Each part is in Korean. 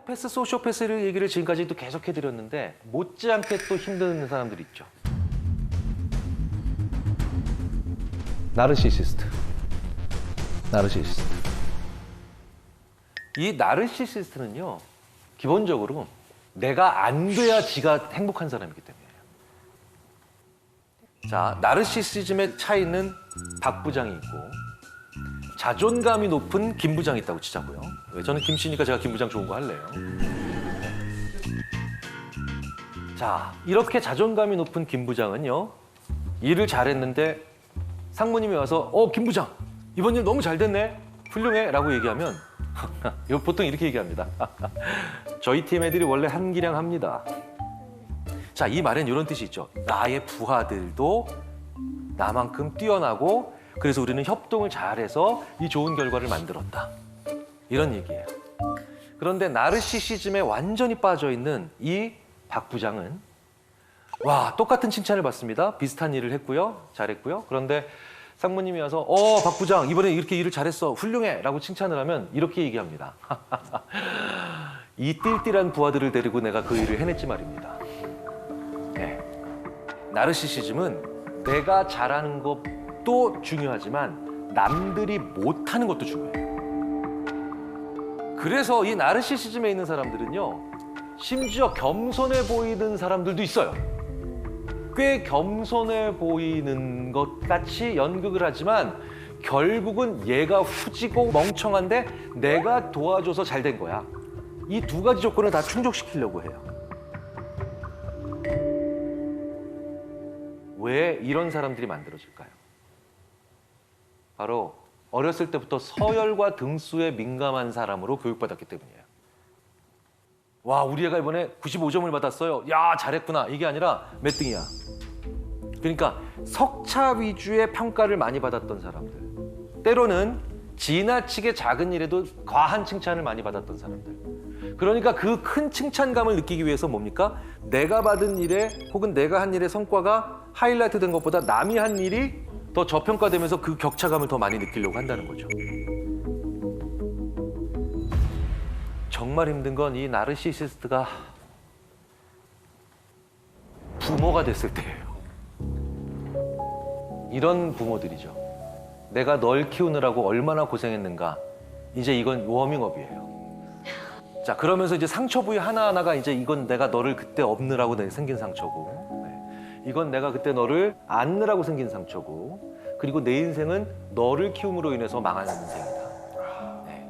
사이코패스, 소시오패스를 얘기를 지금까지도 계속 해드렸는데 못지않게 또 힘든 사람들이 있죠. 나르시시스트. 이 나르시시스트는요, 기본적으로 내가 안 돼야 지가 행복한 사람이기 때문이에요. 자, 나르시시즘의 차이는 박 부장이 있고 자존감이 높은 김 부장이 있다고 치자고요. 왜? 저는 김 씨니까 제가 김 부장 좋은 거 할래요. 자, 이렇게 자존감이 높은 김 부장은요, 일을 잘했는데 상무님이 와서 김 부장, 이번 일 너무 잘 됐네, 훌륭해 라고 얘기하면 이거 보통 이렇게 얘기합니다. 저희 팀 애들이 원래 한기량 합니다. 자, 이 말엔 이런 뜻이 있죠. 나의 부하들도 나만큼 뛰어나고 그래서 우리는 협동을 잘해서 이 좋은 결과를 만들었다. 이런 얘기예요. 그런데 나르시시즘에 완전히 빠져있는 이 박 부장은 와, 똑같은 칭찬을 받습니다. 비슷한 일을 했고요. 잘했고요. 그런데 상무님이 와서 박 부장 이번에 이렇게 일을 잘했어. 훌륭해. 라고 칭찬을 하면 이렇게 얘기합니다. 이 띨띨한 부하들을 데리고 내가 그 일을 해냈지 말입니다. 네. 나르시시즘은 내가 잘하는 것도 중요하지만 남들이 못하는 것도 중요해요. 그래서 이 나르시시즘에 있는 사람들은요, 심지어 겸손해 보이는 사람들도 있어요. 꽤 겸손해 보이는 것 같이 연극을 하지만 결국은 얘가 후지고 멍청한데 내가 도와줘서 잘 된 거야. 이 두 가지 조건을 다 충족시키려고 해요. 왜 이런 사람들이 만들어질까요? 바로 어렸을 때부터 서열과 등수에 민감한 사람으로 교육받았기 때문이에요. 와, 우리 애가 이번에 95점을 받았어요. 야, 잘했구나. 이게 아니라 몇 등이야. 그러니까 석차 위주의 평가를 많이 받았던 사람들. 때로는 지나치게 작은 일에도 과한 칭찬을 많이 받았던 사람들. 그러니까 그 큰 칭찬감을 느끼기 위해서 뭡니까? 내가 받은 일에 혹은 내가 한 일의 성과가 하이라이트 된 것보다 남이 한 일이 더 저평가되면서 그 격차감을 더 많이 느끼려고 한다는 거죠. 정말 힘든 건 이 나르시시스트가 부모가 됐을 때예요. 이런 부모들이죠. 내가 널 키우느라고 얼마나 고생했는가. 이제 이건 워밍업이에요. 자, 그러면서 이제 상처 부위 하나하나가 이제 이건 내가 너를 그때 없느라고 생긴 상처고, 네. 이건 내가 그때 너를 안느라고 생긴 상처고, 그리고 내 인생은 너를 키움으로 인해서 망한 인생이다. 네.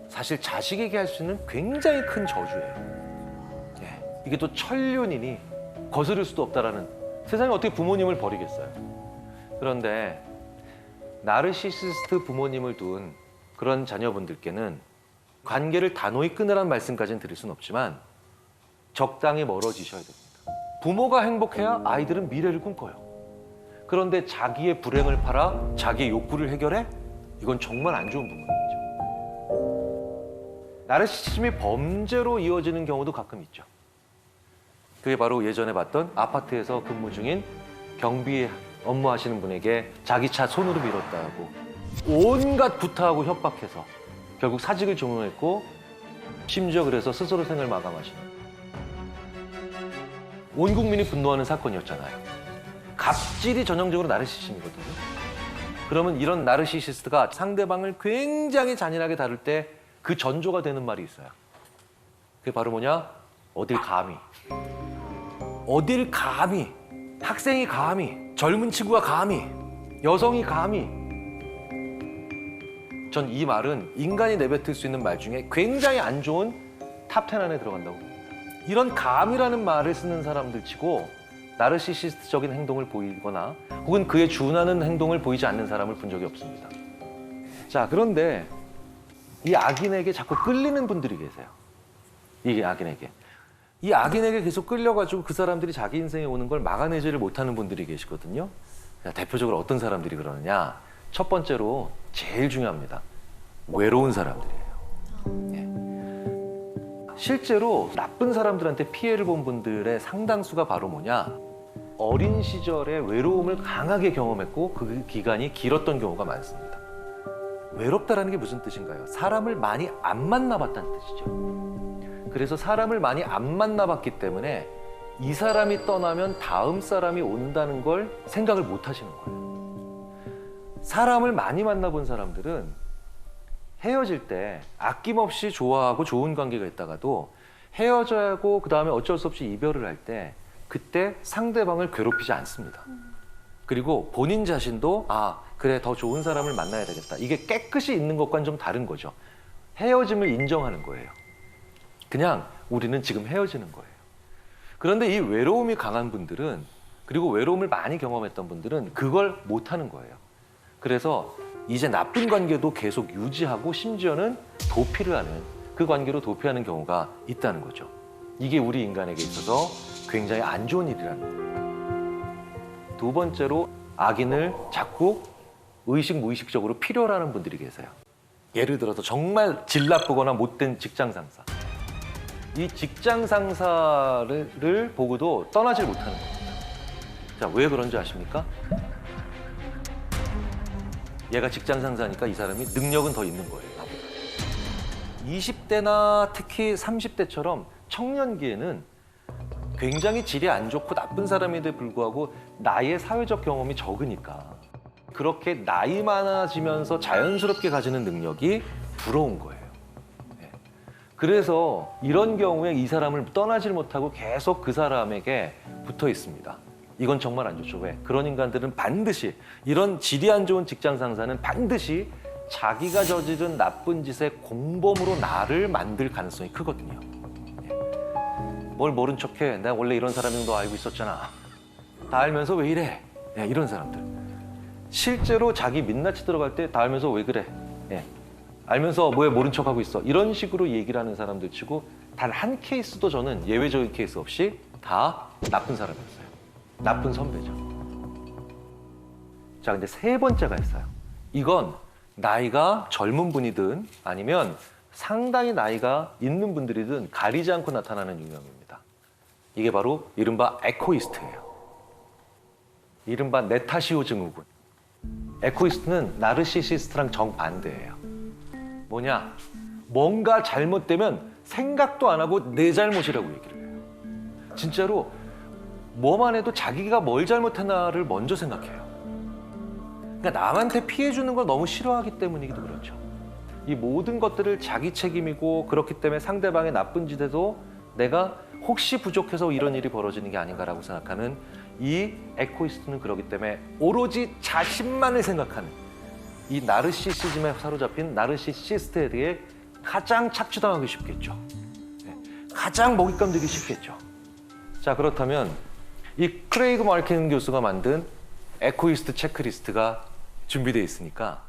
사실 자식에게 할 수 있는 굉장히 큰 저주예요. 네. 이게 또 천륜이니 거스를 수도 없다라는, 세상에 어떻게 부모님을 버리겠어요. 그런데 나르시시스트 부모님을 둔 그런 자녀분들께는 관계를 단호히 끊으라는 말씀까지는 드릴 수는 없지만 적당히 멀어지셔야 됩니다. 부모가 행복해야 아이들은 미래를 꿈꿔요. 그런데 자기의 불행을 팔아 자기의 욕구를 해결해? 이건 정말 안 좋은 부모님이죠. 나르시시즘이 범죄로 이어지는 경우도 가끔 있죠. 그게 바로 예전에 봤던 아파트에서 근무 중인 경비 업무하시는 분에게 자기 차 손으로 밀었다고 온갖 구타하고 협박해서 결국 사직을 종용했고, 심지어 그래서 스스로 생을 마감하시는, 온 국민이 분노하는 사건이었잖아요. 갑질이 전형적으로 나르시시즘이거든요. 그러면 이런 나르시시스트가 상대방을 굉장히 잔인하게 다룰 때 그 전조가 되는 말이 있어요. 그게 바로 뭐냐? 어딜 감히. 어딜 감히. 학생이 감히. 젊은 친구가 감히. 여성이 감히. 전 이 말은 인간이 내뱉을 수 있는 말 중에 굉장히 안 좋은 탑10 안에 들어간다고 봅니다. 이런 감이라는 말을 쓰는 사람들 치고 나르시시스트적인 행동을 보이거나 혹은 그에 준하는 행동을 보이지 않는 사람을 본 적이 없습니다. 자, 그런데 이 악인에게 자꾸 끌리는 분들이 계세요. 이 악인에게. 이 악인에게 계속 끌려가지고 그 사람들이 자기 인생에 오는 걸 막아내지를 못하는 분들이 계시거든요. 대표적으로 어떤 사람들이 그러느냐. 첫 번째로 제일 중요합니다. 외로운 사람들이에요. 예. 실제로 나쁜 사람들한테 피해를 본 분들의 상당수가 바로 뭐냐. 어린 시절에 외로움을 강하게 경험했고 그 기간이 길었던 경우가 많습니다. 외롭다라는 게 무슨 뜻인가요? 사람을 많이 안 만나봤다는 뜻이죠. 그래서 사람을 많이 안 만나봤기 때문에 이 사람이 떠나면 다음 사람이 온다는 걸 생각을 못 하시는 거예요. 사람을 많이 만나본 사람들은 헤어질 때 아낌없이 좋아하고 좋은 관계가 있다가도 헤어져야 하고 그 다음에 어쩔 수 없이 이별을 할 때 그때 상대방을 괴롭히지 않습니다. 그리고 본인 자신도 그래 더 좋은 사람을 만나야 되겠다. 이게 깨끗이 있는 것과는 좀 다른 거죠. 헤어짐을 인정하는 거예요. 그냥 우리는 지금 헤어지는 거예요. 그런데 이 외로움이 강한 분들은 그리고 외로움을 많이 경험했던 분들은 그걸 못하는 거예요. 그래서 이제 나쁜 관계도 계속 유지하고 심지어는 도피를 하는 그 관계로 도피하는 경우가 있다는 거죠. 이게 우리 인간에게 있어서 굉장히 안 좋은 일이라는 거예요. 두 번째로 악인을 자꾸 의식 무의식적으로 필요로 하는 분들이 계세요. 예를 들어서 정말 질 나쁘거나 못된 직장 상사. 이 직장 상사를 보고도 떠나질 못하는 겁니다. 자, 왜 그런지 아십니까? 얘가 직장 상사니까 이 사람이 능력은 더 있는 거예요. 20대나 특히 30대처럼 청년기에는 굉장히 질이 안 좋고 나쁜 사람인데 불구하고 나의 사회적 경험이 적으니까 그렇게 나이 많아지면서 자연스럽게 가지는 능력이 부러운 거예요. 그래서 이런 경우에 이 사람을 떠나질 못하고 계속 그 사람에게 붙어 있습니다. 이건 정말 안 좋죠. 왜? 그런 인간들은 반드시 이런 질이 안 좋은 직장 상사는 반드시 자기가 저지른 나쁜 짓의 공범으로 나를 만들 가능성이 크거든요. 뭘 모른 척해. 내가 원래 이런 사람인 거 알고 있었잖아. 다 알면서 왜 이래? 이런 사람들. 실제로 자기 민낯이 들어갈 때 다 알면서 왜 그래? 알면서 왜 모른 척하고 있어? 이런 식으로 얘기를 하는 사람들 치고 단 한 케이스도 저는 예외적인 케이스 없이 다 나쁜 사람이었어요. 나쁜 선배죠. 자, 근데 세 번째가 있어요. 이건 나이가 젊은 분이든 아니면 상당히 나이가 있는 분들이든 가리지 않고 나타나는 유형입니다. 이게 바로 이른바 에코이스트예요. 이른바 네타시오 증후군. 에코이스트는 나르시시스트랑 정반대예요. 뭐냐? 뭔가 잘못되면 생각도 안 하고 내 잘못이라고 얘기를 해요. 진짜로 뭐만 해도 자기가 뭘 잘못했나를 먼저 생각해요. 그러니까 남한테 피해 주는 걸 너무 싫어하기 때문이기도 그렇죠. 이 모든 것들을 자기 책임이고 그렇기 때문에 상대방의 나쁜 짓에도 내가 혹시 부족해서 이런 일이 벌어지는 게 아닌가라고 생각하는 이 에코이스트는 그렇기 때문에 오로지 자신만을 생각하는 이 나르시시즘에 사로잡힌 나르시시스트에 대해 가장 착취당하기 쉽겠죠. 가장 먹잇감 되기 쉽겠죠. 자, 그렇다면 이 크레이그 마르킨 교수가 만든 에코이스트 체크리스트가 준비되어 있으니까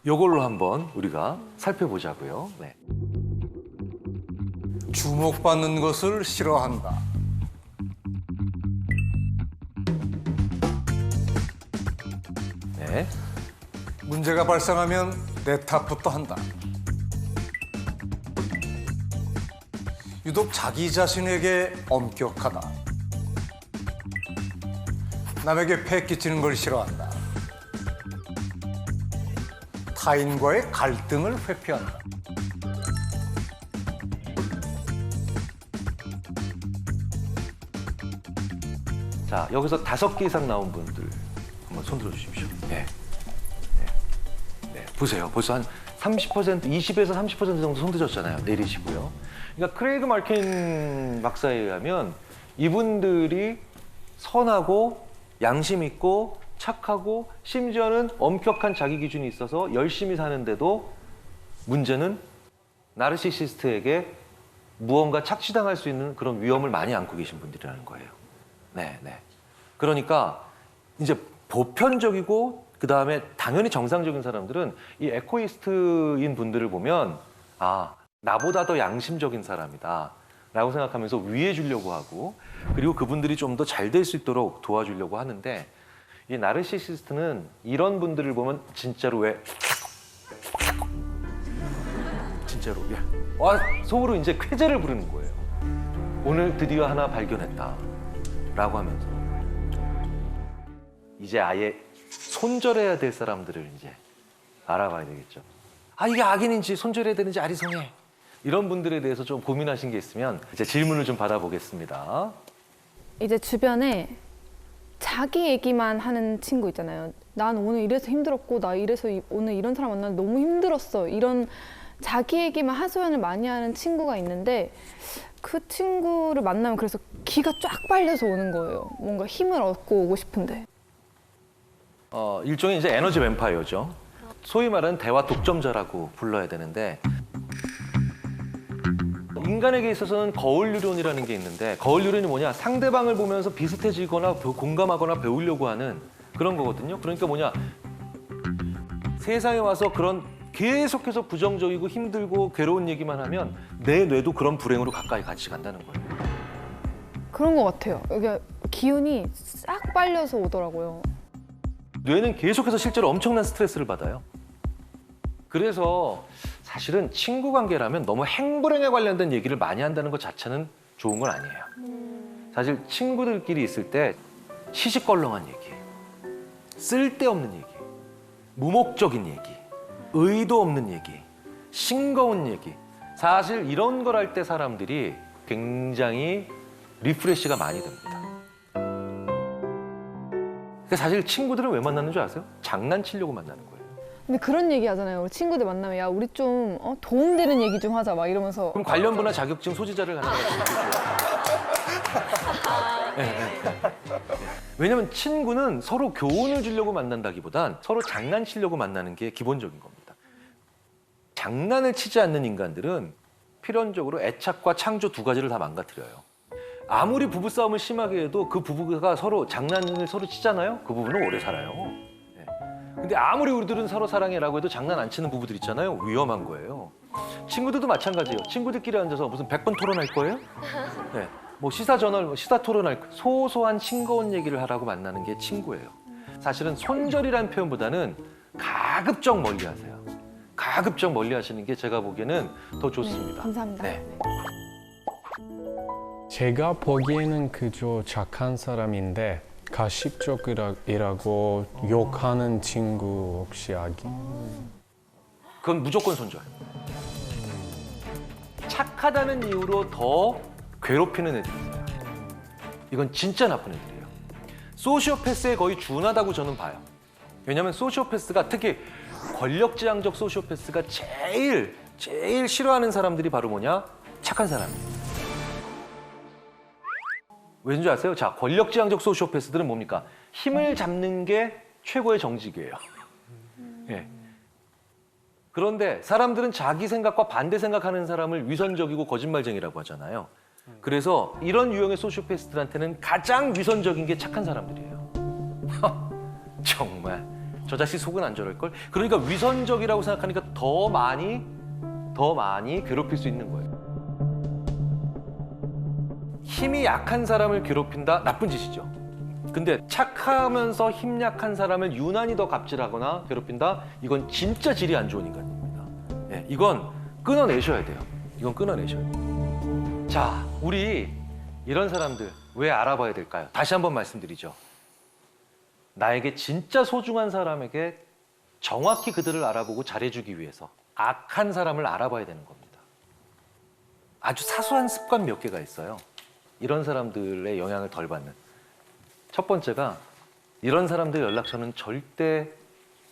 이걸로 한번 우리가 살펴보자고요. 네. 주목받는 것을 싫어한다. 네. 문제가 발생하면 내 탓부터 한다. 유독 자기 자신에게 엄격하다. 남에게 폐 끼치는 걸 싫어한다. 타인과의 갈등을 회피한다. 자, 여기서 5개 이상 나온 분들 한번 손 들어주십시오. 네. 보세요. 벌써 한 30%, 20에서 30% 정도 손 드셨잖아요. 내리시고요. 그러니까 크레이그 마르킨 박사에 의하면 이분들이 선하고 양심 있고 착하고 심지어는 엄격한 자기 기준이 있어서 열심히 사는데도 문제는 나르시시스트에게 무언가 착취당할 수 있는 그런 위험을 많이 안고 계신 분들이라는 거예요. 네. 그러니까 이제 보편적이고 그다음에 당연히 정상적인 사람들은 이 에코이스트인 분들을 보면 나보다 더 양심적인 사람이다 라고 생각하면서 위해 주려고 하고 그리고 그분들이 좀 더 잘 될 수 있도록 도와주려고 하는데 이 나르시시스트는 이런 분들을 보면 진짜로 진짜로 속으로 이제 쾌재를 부르는 거예요. 오늘 드디어 하나 발견했다 라고 하면서 이제 아예 손절해야 될 사람들을 이제 알아봐야 되겠죠. 아 이게 악인인지 손절해야 되는지 아리송해. 이런 분들에 대해서 좀 고민하신 게 있으면 이제 질문을 좀 받아보겠습니다. 이제 주변에 자기 얘기만 하는 친구 있잖아요. 난 오늘 이래서 힘들었고 나 이래서 오늘 이런 사람 만나서 너무 힘들었어. 이런 자기 얘기만 하소연을 많이 하는 친구가 있는데 그 친구를 만나면 그래서 기가 쫙 빨려서 오는 거예요. 뭔가 힘을 얻고 오고 싶은데. 일종의 이제 에너지 뱀파이어죠. 소위 말하는 대화 독점자라고 불러야 되는데 인간에게 있어서는 거울 유론이라는 게 있는데 거울 유론이 뭐냐? 상대방을 보면서 비슷해지거나 공감하거나 배우려고 하는 그런 거거든요. 그러니까 뭐냐? 세상에 와서 그런 계속해서 부정적이고 힘들고 괴로운 얘기만 하면 내 뇌도 그런 불행으로 가까이 같이 간다는 거예요. 그런 것 같아요. 이게 기운이 싹 빨려서 오더라고요. 뇌는 계속해서 실제로 엄청난 스트레스를 받아요. 그래서 사실은 친구 관계라면 너무 행불행에 관련된 얘기를 많이 한다는 것 자체는 좋은 건 아니에요. 사실 친구들끼리 있을 때 시시껄렁한 얘기, 쓸데없는 얘기, 무목적인 얘기, 의도 없는 얘기, 싱거운 얘기. 사실 이런 걸 할 때 사람들이 굉장히 리프레시가 많이 됩니다. 그러니까 사실 친구들은 왜 만나는 줄 아세요? 장난치려고 만나는 거예요. 근데 그런 얘기 하잖아요. 우리 친구들 만나면 야 우리 좀 도움되는 얘기 좀 하자 막 이러면서. 그럼 관련부나 자격증 소지자를 하는 거죠. 왜냐하면 친구는 서로 교훈을 주려고 만난다기보단 서로 장난치려고 만나는 게 기본적인 겁니다. 장난을 치지 않는 인간들은 필연적으로 애착과 창조 두 가지를 다 망가뜨려요. 아무리 부부싸움을 심하게 해도 그 부부가 서로 장난을 서로 치잖아요. 그 부부는 오래 살아요. 근데 아무리 우리들은 서로 사랑해라고 해도 장난 안 치는 부부들 있잖아요. 위험한 거예요. 친구들도 마찬가지예요. 친구들끼리 앉아서 무슨 100번 토론할 거예요? 네. 뭐 시사저널, 시사 토론할 거예요. 소소한 싱거운 얘기를 하라고 만나는 게 친구예요. 사실은 손절이라는 표현보다는 가급적 멀리하세요. 가급적 멀리하시는 게 제가 보기에는 더 좋습니다. 감사합니다. 네. 제가 보기에는 그저 착한 사람인데 가식적이라고 욕하는 친구 혹시 그건 무조건 손절. 착하다는 이유로 더 괴롭히는 애들이 있어요. 이건 진짜 나쁜 애들이에요. 소시오패스에 거의 준하다고 저는 봐요. 왜냐하면 소시오패스가 특히 권력지향적 소시오패스가 제일 싫어하는 사람들이 바로 뭐냐? 착한 사람이에요. 왠지 아세요? 자, 권력지향적 소시오패스들은 뭡니까? 힘을 잡는 게 최고의 정직이에요. 예. 그런데 사람들은 자기 생각과 반대 생각하는 사람을 위선적이고 거짓말쟁이라고 하잖아요. 그래서 이런 유형의 소시오패스들한테는 가장 위선적인 게 착한 사람들이에요. 정말 저 자식 속은 안 저럴걸? 그러니까 위선적이라고 생각하니까 더 많이 괴롭힐 수 있는 거예요. 힘이 약한 사람을 괴롭힌다? 나쁜 짓이죠. 근데 착하면서 힘 약한 사람을 유난히 더 갑질하거나 괴롭힌다? 이건 진짜 질이 안 좋은 인간입니다. 네, 이건 끊어내셔야 돼요. 이건 끊어내셔야 돼요. 자, 우리 이런 사람들 왜 알아봐야 될까요? 다시 한번 말씀드리죠. 나에게 진짜 소중한 사람에게 정확히 그들을 알아보고 잘해주기 위해서 악한 사람을 알아봐야 되는 겁니다. 아주 사소한 습관 몇 개가 있어요. 이런 사람들의 영향을 덜 받는. 첫 번째가 이런 사람들 연락처는 절대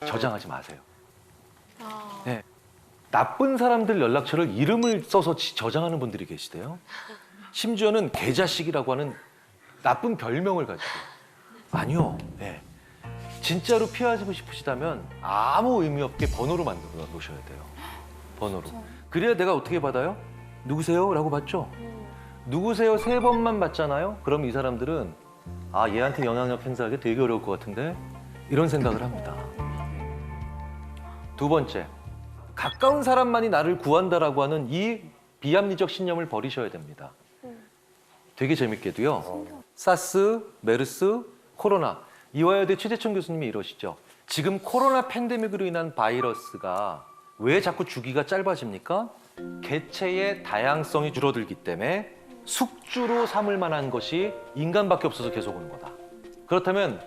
저장하지 마세요. 네. 나쁜 사람들 연락처를 이름을 써서 저장하는 분들이 계시대요. 심지어는 개자식이라고 하는 나쁜 별명을 가지고. 아니요. 네. 진짜로 피하고 싶으시다면 아무 의미 없게 번호로 만들어 놓으셔야 돼요. 번호로. 그래야 내가 어떻게 받아요? 누구세요? 라고 받죠? 누구세요? 3번만 받잖아요? 그럼 이 사람들은 아, 얘한테 영향력 행사하기 되게 어려울 것 같은데? 이런 생각을 합니다. 두 번째, 가까운 사람만이 나를 구한다라고 하는 이 비합리적 신념을 버리셔야 됩니다. 되게 재밌게도요. 사스, 메르스, 코로나. 이화여대 최재천 교수님이 이러시죠. 지금 코로나 팬데믹으로 인한 바이러스가 왜 자꾸 주기가 짧아집니까? 개체의 다양성이 줄어들기 때문에 숙주로 삼을 만한 것이 인간밖에 없어서 계속 오는 거다. 그렇다면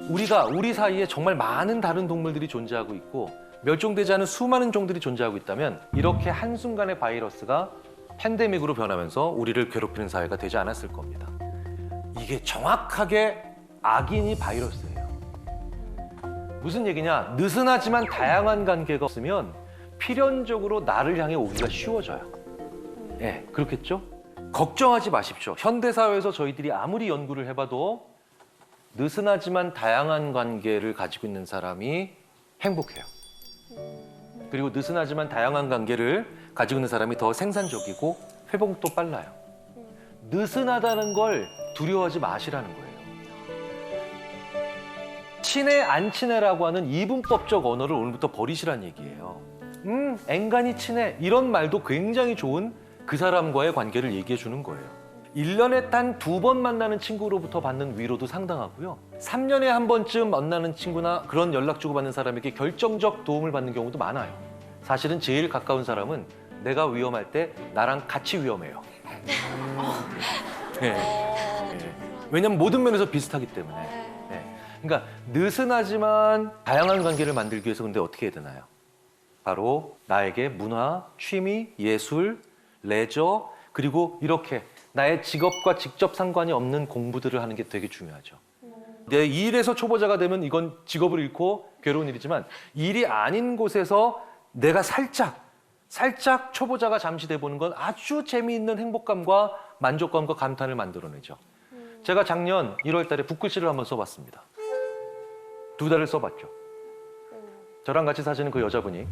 우리 사이에 정말 많은 다른 동물들이 존재하고 있고 멸종되지 않은 수많은 종들이 존재하고 있다면 이렇게 한순간에 바이러스가 팬데믹으로 변하면서 우리를 괴롭히는 사회가 되지 않았을 겁니다. 이게 정확하게 악인이 바이러스예요. 무슨 얘기냐? 느슨하지만 다양한 관계가 없으면 필연적으로 나를 향해 오기가 쉬워져요. 예, 그렇겠죠? 걱정하지 마십시오. 현대사회에서 저희들이 아무리 연구를 해봐도 느슨하지만 다양한 관계를 가지고 있는 사람이 행복해요. 그리고 느슨하지만 다양한 관계를 가지고 있는 사람이 더 생산적이고 회복도 빨라요. 느슨하다는 걸 두려워하지 마시라는 거예요. 친해 안 친해라고 하는 이분법적 언어를 오늘부터 버리시라는 얘기예요. 앵간히 친해 이런 말도 굉장히 좋은 그 사람과의 관계를 얘기해 주는 거예요. 1년에 단 2번 만나는 친구로부터 받는 위로도 상당하고요. 3년에 한 번쯤 만나는 친구나 그런 연락 주고받는 사람에게 결정적 도움을 받는 경우도 많아요. 사실은 제일 가까운 사람은 내가 위험할 때 나랑 같이 위험해요. 네. 왜냐면 모든 면에서 비슷하기 때문에. 네. 그러니까 느슨하지만 다양한 관계를 만들기 위해서 근데 어떻게 해야 되나요? 바로 나에게 문화, 취미, 예술, 레저 그리고 이렇게 나의 직업과 직접 상관이 없는 공부들을 하는 게 되게 중요하죠. 내 일에서 초보자가 되면 이건 직업을 잃고 괴로운 일이지만 일이 아닌 곳에서 내가 살짝 초보자가 잠시 돼보는 건 아주 재미있는 행복감과 만족감과 감탄을 만들어내죠. 제가 작년 1월 달에 붓글씨를 한번 써봤습니다. 2달을 써봤죠. 저랑 같이 사시는 그 여자분이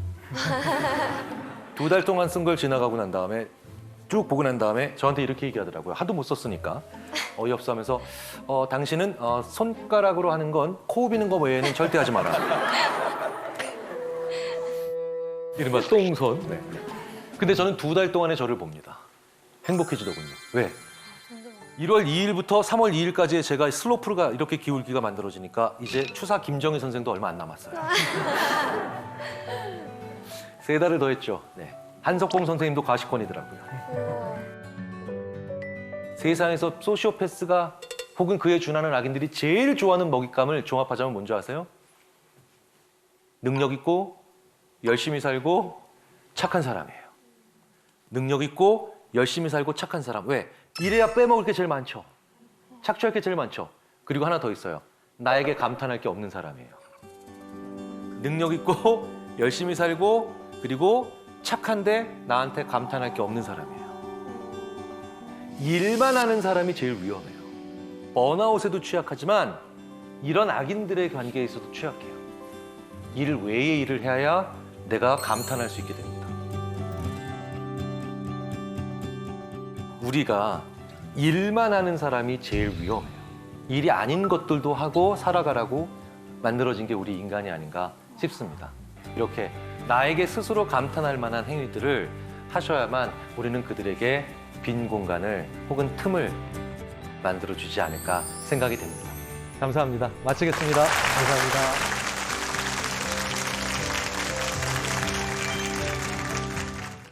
2달 동안 쓴 걸 지나가고 난 다음에 쭉 보고 난 다음에 저한테 이렇게 얘기하더라고요. 하도 못 썼으니까 어이없어 하면서 당신은 손가락으로 하는 건 코 비는 거 외에는 절대 하지 마라. 이른바 똥손. 네. 근데 저는 2달 동안에 저를 봅니다. 행복해지더군요. 왜? 1월 2일부터 3월 2일까지의 제가 슬로프가 이렇게 기울기가 만들어지니까 이제 추사 김정희 선생도 얼마 안 남았어요. 3달을 더 했죠. 네. 한석봉 선생님도 과시권이더라고요. 세상에서 소시오패스가 혹은 그에 준하는 악인들이 제일 좋아하는 먹잇감을 종합하자면 뭔지 아세요? 능력 있고 열심히 살고 착한 사람이에요. 능력 있고 열심히 살고 착한 사람. 왜? 이래야 빼먹을 게 제일 많죠. 착취할 게 제일 많죠. 그리고 하나 더 있어요. 나에게 감탄할 게 없는 사람이에요. 능력 있고 열심히 살고 그리고 착한데 나한테 감탄할 게 없는 사람이에요. 일만 하는 사람이 제일 위험해요. 번아웃에도 취약하지만 이런 악인들의 관계에 있어도 취약해요. 일 외의 일을 해야 내가 감탄할 수 있게 됩니다. 우리가 일만 하는 사람이 제일 위험해요. 일이 아닌 것들도 하고 살아가라고 만들어진 게 우리 인간이 아닌가 싶습니다. 이렇게 나에게 스스로 감탄할 만한 행위들을 하셔야만 우리는 그들에게 빈 공간을 혹은 틈을 만들어주지 않을까 생각이 됩니다. 감사합니다. 마치겠습니다. 감사합니다.